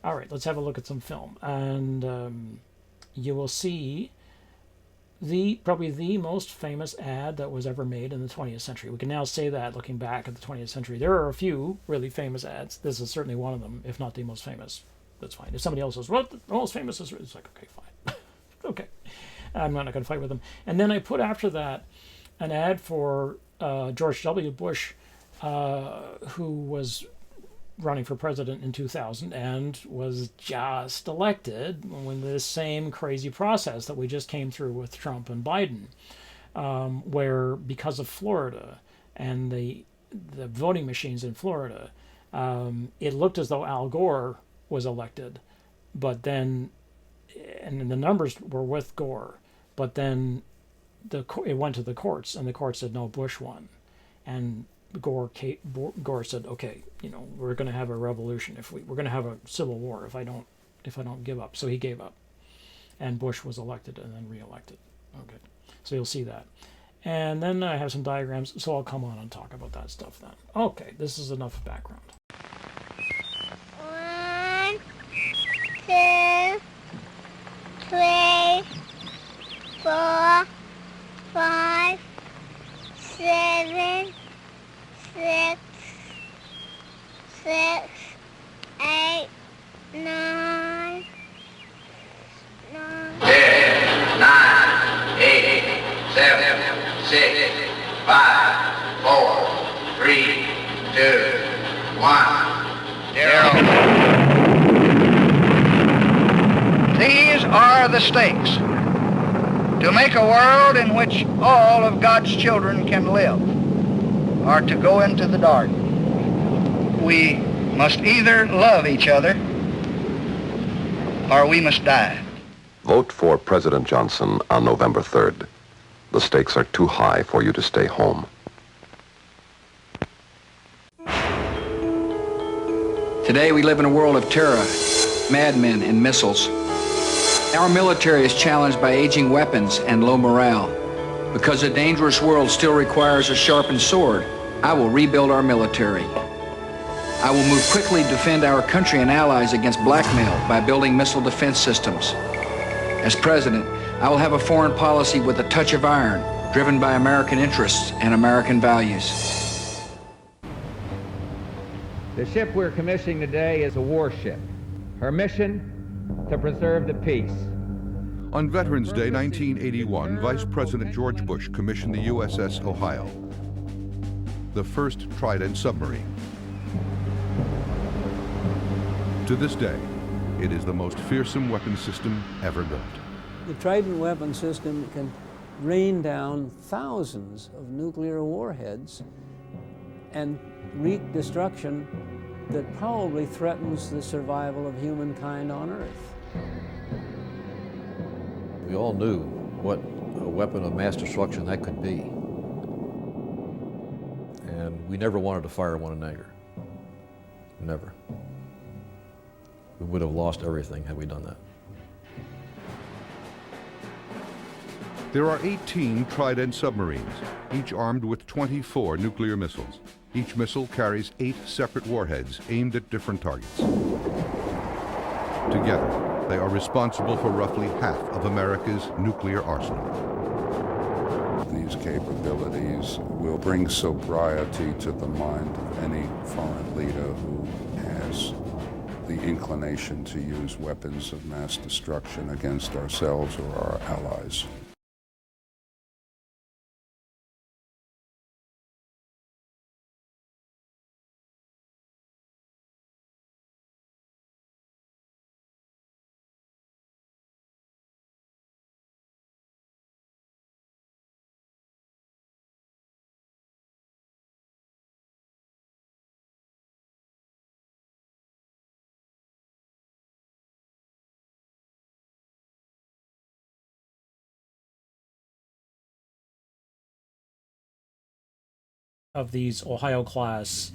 All right, let's have a look at some film, and you will see probably the most famous ad that was ever made in the 20th century. We can now say that looking back at the 20th century. There are a few really famous ads. This is certainly one of them, if not the most famous. That's fine. If somebody else says, well, the most famous is, it's like, okay, fine. Okay. I'm not going to fight with them. And then I put after that an ad for George W. Bush, who was running for president in 2000 and was just elected when this same crazy process that we just came through with Trump and Biden, where because of Florida and the voting machines in Florida, it looked as though Al Gore was elected, but then, and the numbers were with Gore, but then it went to the courts, and the court said no, Bush won, and Gore said, okay, we're going to have a revolution we're going to have a civil war if I don't give up. So he gave up, and Bush was elected and then reelected. Okay, so you'll see that, and then I have some diagrams, so I'll come on and talk about that stuff then. Okay, this is enough background. 1, 2, 3, 4, 5, 7, 6, 8, 9, 10, 9, 8, 7, 6, 5, 4, 3, 2, 1, 0. These are the stakes. To make a world in which all of God's children can live, or to go into the dark. We must either love each other or we must die. Vote for President Johnson on November 3rd. The stakes are too high for you to stay home. Today we live in a world of terror, madmen and missiles. Our military is challenged by aging weapons and low morale. Because a dangerous world still requires a sharpened sword, I will rebuild our military. I will move quickly to defend our country and allies against blackmail by building missile defense systems. As president, I will have a foreign policy with a touch of iron, driven by American interests and American values. The ship we're commissioning today is a warship. Her mission, to preserve the peace. On Veterans Day 1981, Vice President George Bush commissioned the USS Ohio, the first Trident submarine. To this day, it is the most fearsome weapon system ever built. The Trident weapon system can rain down thousands of nuclear warheads and wreak destruction that probably threatens the survival of humankind on Earth. We all knew what a weapon of mass destruction that could be. And we never wanted to fire one in anger. Never. We would have lost everything had we done that. There are 18 Trident submarines, each armed with 24 nuclear missiles. Each missile carries 8 separate warheads aimed at different targets. Together, they are responsible for roughly half of America's nuclear arsenal. These capabilities will bring sobriety to the mind of any foreign leader who has the inclination to use weapons of mass destruction against ourselves or our allies. Of these Ohio-class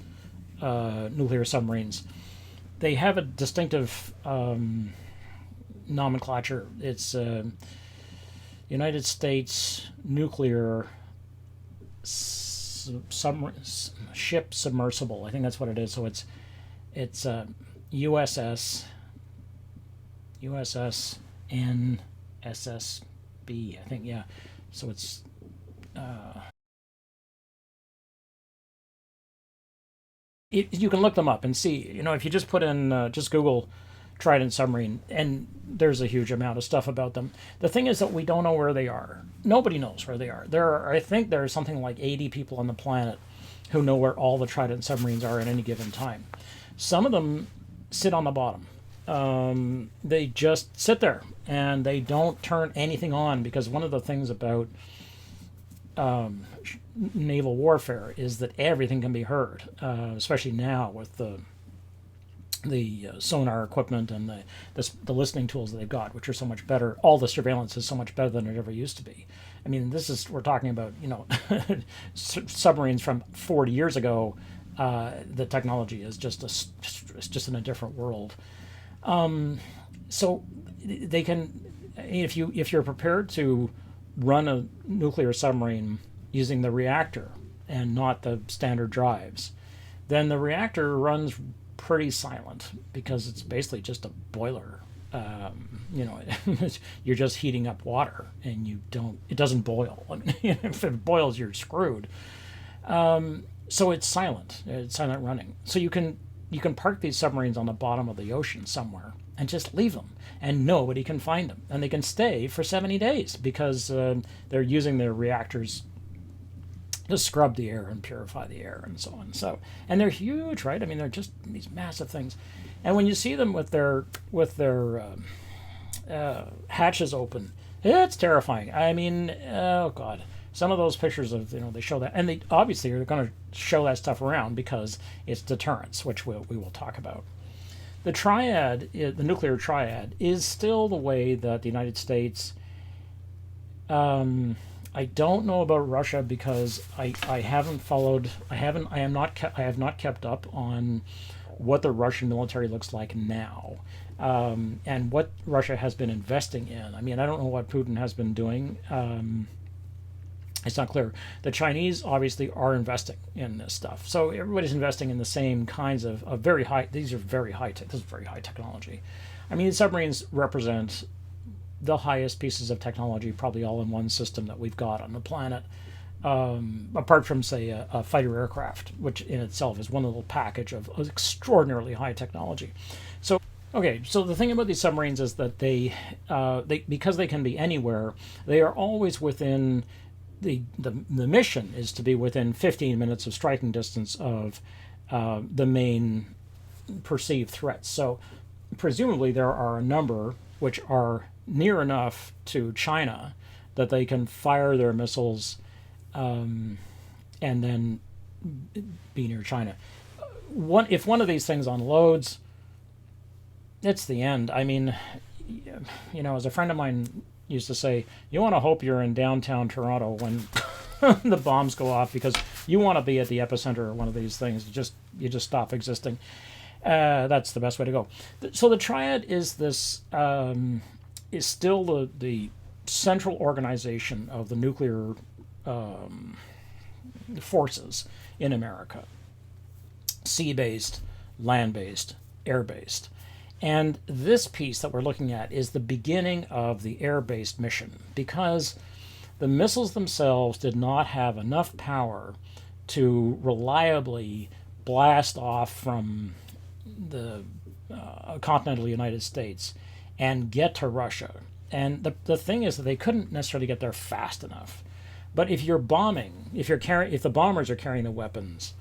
nuclear submarines, they have a distinctive nomenclature. It's United States Nuclear Ship Submersible. I think that's what it is. So it's USS USS NSSB, I think, yeah. So it's you can look them up and see. If you just put in just Google Trident submarine, and there's a huge amount of stuff about them. The thing is that we don't know where they are. Nobody knows where they are. I think there's something like 80 people on the planet who know where all the Trident submarines are at any given time. Some of them sit on the bottom. They just sit there and they don't turn anything on, because one of the things about naval warfare is that everything can be heard, especially now with the sonar equipment and the listening tools that they've got, which are so much better. All the surveillance is so much better than it ever used to be. I mean, we're talking about submarines from 40 years ago. The technology is just in a different world. So they can, if you're prepared to run a nuclear submarine using the reactor and not the standard drives, then the reactor runs pretty silent, because it's basically just a boiler. You're just heating up water, and it doesn't boil. I mean, if it boils, you're screwed. So it's silent running. So you can park these submarines on the bottom of the ocean somewhere and just leave them, and nobody can find them, and they can stay for 70 days because they're using their reactors to scrub the air and purify the air and so on. And they're huge, right? I mean, they're just these massive things. And when you see them with their hatches open, it's terrifying. I mean, oh God, some of those pictures of, they show that, and they obviously are going to show that stuff around because it's deterrence, which we will talk about. The triad, the nuclear triad, is still the way that the United States. I don't know about Russia because I haven't followed. I have not kept up on what the Russian military looks like now, and what Russia has been investing in. I mean, I don't know what Putin has been doing. It's not clear. The Chinese obviously are investing in this stuff, so everybody's investing in the same kinds of very high. These are very high tech. This is very high technology. I mean, submarines represent the highest pieces of technology, probably all in one system that we've got on the planet, apart from, say, a fighter aircraft, which in itself is one little package of extraordinarily high technology. So the thing about these submarines is that they because they can be anywhere, they are always within the mission is to be within 15 minutes of striking distance of the main perceived threats. So presumably there are a number which are near enough to China that they can fire their missiles and then be near China. If one of these things unloads, it's the end. I mean, as a friend of mine used to say, you want to hope you're in downtown Toronto when the bombs go off, because you want to be at the epicenter of one of these things. You just stop existing. That's the best way to go. So the triad is this. Is still the central organization of the nuclear forces in America. Sea-based, land-based, air-based. And this piece that we're looking at is the beginning of the air-based mission, because the missiles themselves did not have enough power to reliably blast off from the continental United States and get to Russia. And the thing is that they couldn't necessarily get there fast enough. But if you're bombing, if the bombers are carrying the weapons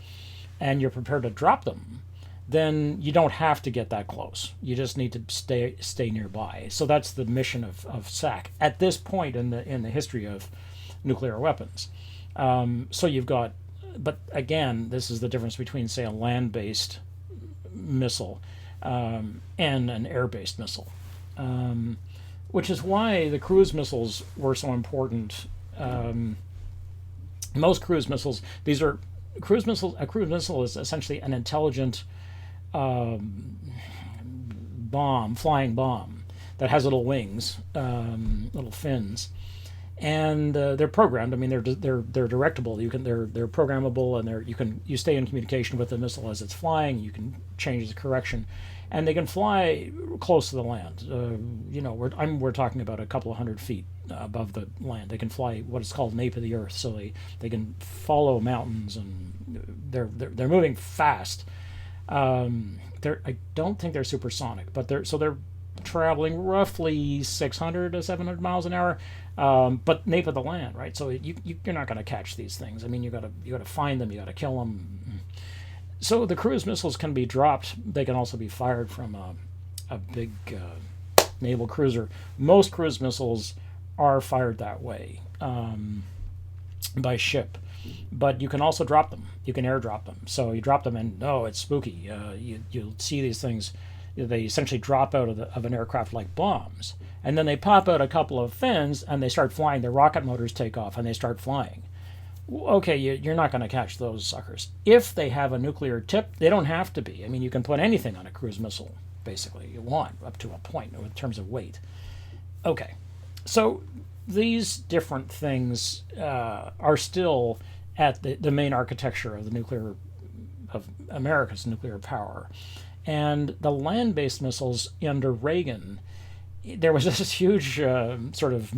and you're prepared to drop them, then you don't have to get that close. You just need to stay nearby. So that's the mission of SAC at this point in the history of nuclear weapons. So you've got, but again, this is the difference between, say, a land-based missile and an air-based missile. Which is why the cruise missiles were so important. Most cruise missiles, these are cruise missiles. A cruise missile is essentially an intelligent flying bomb that has little wings, little fins, and they're programmed. I mean, they're directable. They're programmable, and you stay in communication with the missile as it's flying. You can change the correction, and they can fly close to the land. We're talking about a couple of 100 feet above the land. They can fly what is called nape of the earth, so they can follow mountains, and they're moving fast. I don't think they're supersonic, but they're traveling roughly 600 to 700 miles an hour, but nape of the land, right? So you're not going to catch these things. I mean, you got to find them, you got to kill them. So the cruise missiles can be dropped. They can also be fired from a big naval cruiser. Most cruise missiles are fired that way, by ship, but you can also drop them. You can airdrop them. So you drop them, and it's spooky. You'll see these things. They essentially drop out of an aircraft like bombs, and then they pop out a couple of fins and they start flying. Their rocket motors take off and they start flying. Okay, you're not going to catch those suckers. If they have a nuclear tip, they don't have to be. I mean, you can put anything on a cruise missile, basically, you want, up to a point in terms of weight. Okay, so these different things are still at the main architecture of America's nuclear power. And the land-based missiles under Reagan, there was this huge sort of,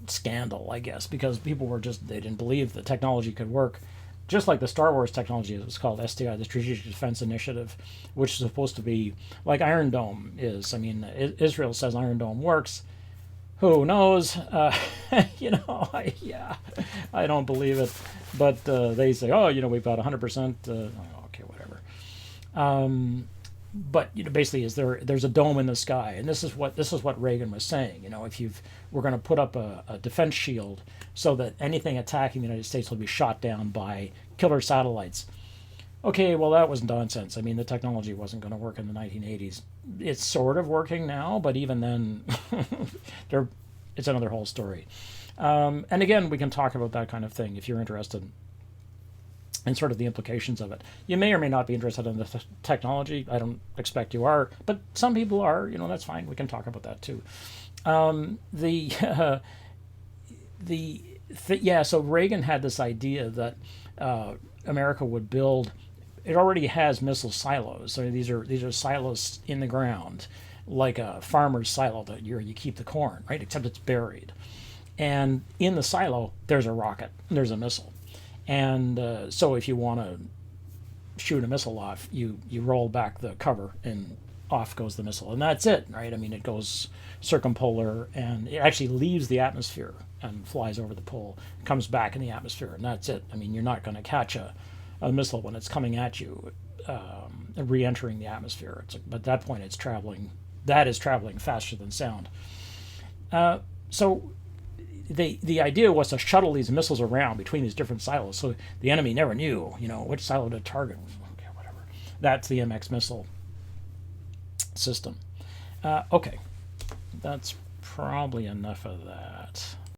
scandal, I guess, because people they didn't believe the technology could work. Just like the Star Wars technology, it was called SDI, the Strategic Defense Initiative, which is supposed to be like Iron Dome is. I mean, Israel says Iron Dome works. Who knows? I don't believe it. But they say, we've got 100%. Okay, whatever. But basically, there's a dome in the sky, and this is what Reagan was saying. We're going to put up a defense shield so that anything attacking the United States will be shot down by killer satellites. Okay, well, that was nonsense. I mean, the technology wasn't going to work in the 1980s. It's sort of working now, but even then, it's another whole story. And again, we can talk about that kind of thing if you're interested in sort of the implications of it. You may or may not be interested in the technology. I don't expect you are, but some people are. That's fine. We can talk about that too. So Reagan had this idea that America would build. It already has missile silos. So these are silos in the ground, like a farmer's silo that you keep the corn, right? Except it's buried. And in the silo, there's a rocket, there's a missile. And so if you want to shoot a missile off, you roll back the cover and off goes the missile. And that's it, right? I mean, it goes circumpolar and it actually leaves the atmosphere and flies over the pole, comes back in the atmosphere, and that's it. I mean, you're not going to catch a missile when it's coming at you, re-entering the atmosphere. But at that point, that is traveling faster than sound. So the idea was to shuttle these missiles around between these different silos, so the enemy never knew, which silo to target. Okay, whatever. That's the MX missile system. Okay, that's probably enough of that.